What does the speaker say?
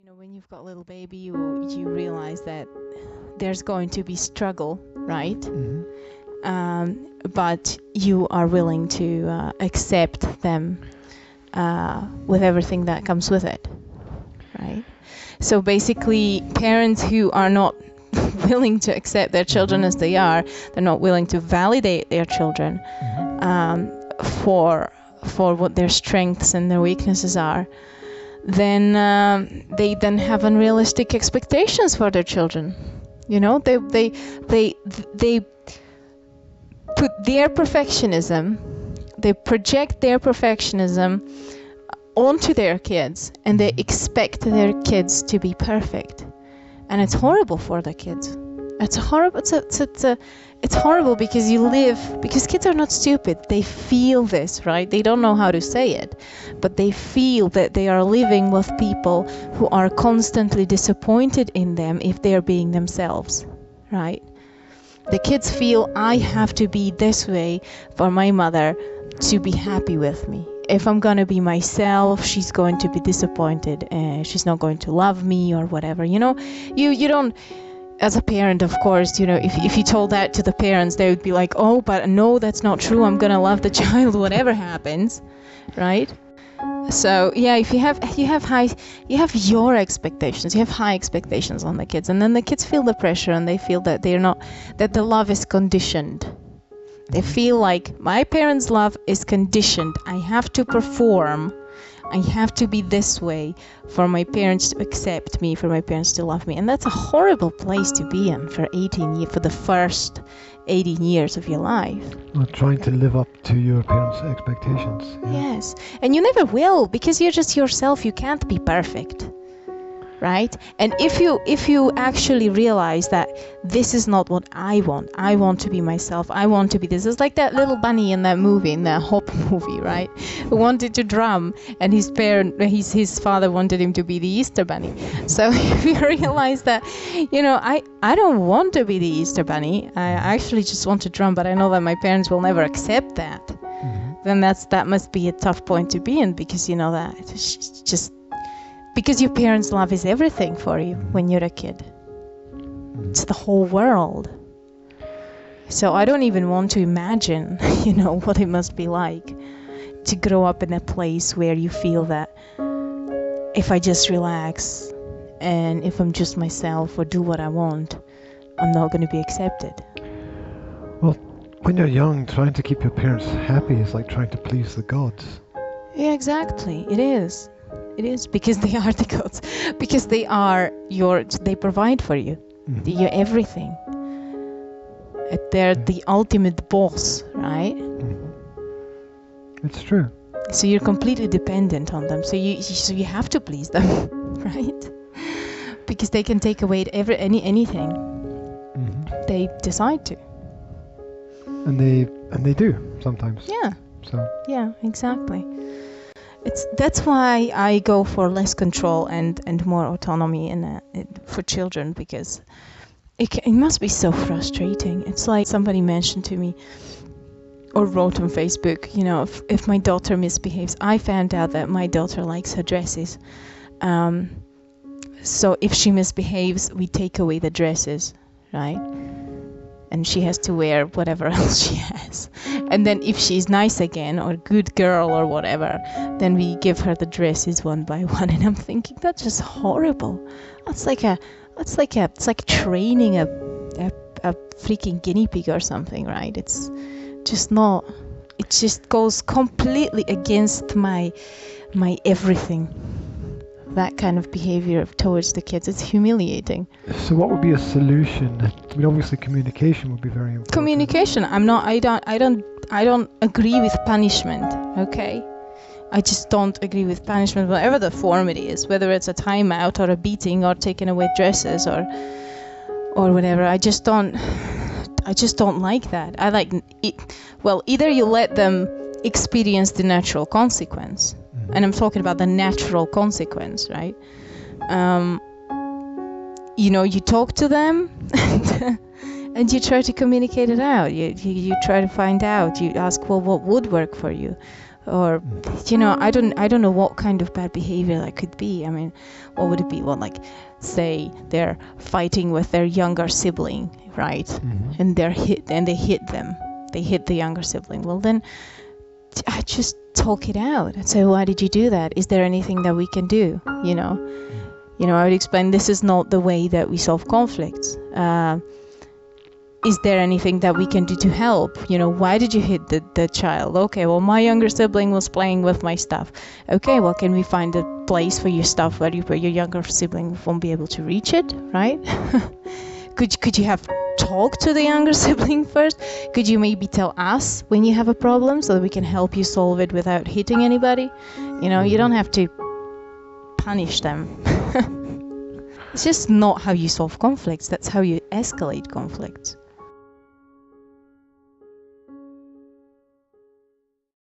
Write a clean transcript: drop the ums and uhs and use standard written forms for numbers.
You know, when you've got a little baby, you realize that there's going to be struggle, right? But you are willing to accept them with everything that comes with it, right? So basically, parents who are not willing to accept their children as they are, they're not willing to validate their children for what their strengths and their weaknesses are, then they then have unrealistic expectations for their children. You know, they put their perfectionism, they project their perfectionism onto their kids, and they expect their kids to be perfect, and it's horrible for the kids. It's horrible. It's horrible because kids are not stupid. They feel this, right? They don't know how to say it, but they feel that they are living with people who are constantly disappointed in them if they're being themselves, right? The kids feel, I have to be this way for my mother to be happy with me. If I'm going to be myself, she's going to be disappointed and she's not going to love me or whatever. You know, you don't... As a parent, of course, you know, if you told that to the parents, they would be like, oh, but no, that's not true. I'm going to love the child, whatever happens, right? So, yeah, if you have your expectations, you have high expectations on the kids, and then the kids feel the pressure and they feel that that the love is conditioned. They feel like my parents' love is conditioned. I have to perform. I have to be this way for my parents to accept me, for my parents to love me. And that's a horrible place to be in for the first 18 years of your life. Well, trying to live up to your parents' expectations. Yeah. Yes. And you never will, because you're just yourself. You can't be perfect. Right? And if you actually realize that this is not what I want to be myself, I want to be this. It's like that little bunny in that movie, in that Hop movie, right? Who wanted to drum, and his father wanted him to be the Easter Bunny. So if you realize that, you know, I don't want to be the Easter Bunny, I actually just want to drum, but I know that my parents will never accept that, then that must be a tough point to be in, because you know that it's just... Because your parents' love is everything for you when you're a kid. It's the whole world. So I don't even want to imagine, you know, what it must be like to grow up in a place where you feel that if I just relax and if I'm just myself or do what I want, I'm not going to be accepted. Well, when you're young, trying to keep your parents happy is like trying to please the gods. Yeah, exactly. It is. It is, because they are the gods, because they provide for you. You're everything. They're the ultimate boss, right? It's true. So you're completely dependent on them. So you have to please them, right? Because they can take away anything they decide to. And they do sometimes. Yeah. So. Yeah, exactly. That's why I go for less control and more autonomy for children, because it must be so frustrating. It's like somebody mentioned to me or wrote on Facebook, you know, if my daughter misbehaves, I found out that my daughter likes her dresses. So if she misbehaves, we take away the dresses, right? And she has to wear whatever else she has. And then if she's nice again, or good girl or whatever, then we give her the dresses one by one. And I'm thinking, that's just horrible. It's like training a freaking guinea pig or something, right? It's just not. It just goes completely against my everything. That kind of behavior towards the kids, it's humiliating. So what would be a solution? I mean, obviously communication would be very important. Communication. I don't agree with punishment, okay? I just don't agree with punishment, whatever the form it is, whether it's a timeout or a beating or taking away dresses or whatever. I just don't like that. I like either you let them experience the natural consequence. And I'm talking about the natural consequence, right? You know, you talk to them and you try to communicate it out. You try to find out. You ask, well, what would work for you? or I don't know what kind of bad behavior that could be. I mean, what would it be? Well, like, say they're fighting with their younger sibling, right? And they hit them. They hit the younger sibling. Well, then I just talk it out and say, why did you do that? Is there anything that we can do? I would explain, this is not the way that we solve conflicts. Is there anything that we can do to help? Why did you hit the child? Okay, well, my younger sibling was playing with my stuff. Okay, well, can we find a place for your stuff where your younger sibling won't be able to reach it, right? Could you have talked to the younger sibling first? Could you maybe tell us when you have a problem so that we can help you solve it without hitting anybody? You don't have to punish them. It's just not how you solve conflicts. That's how you escalate conflicts.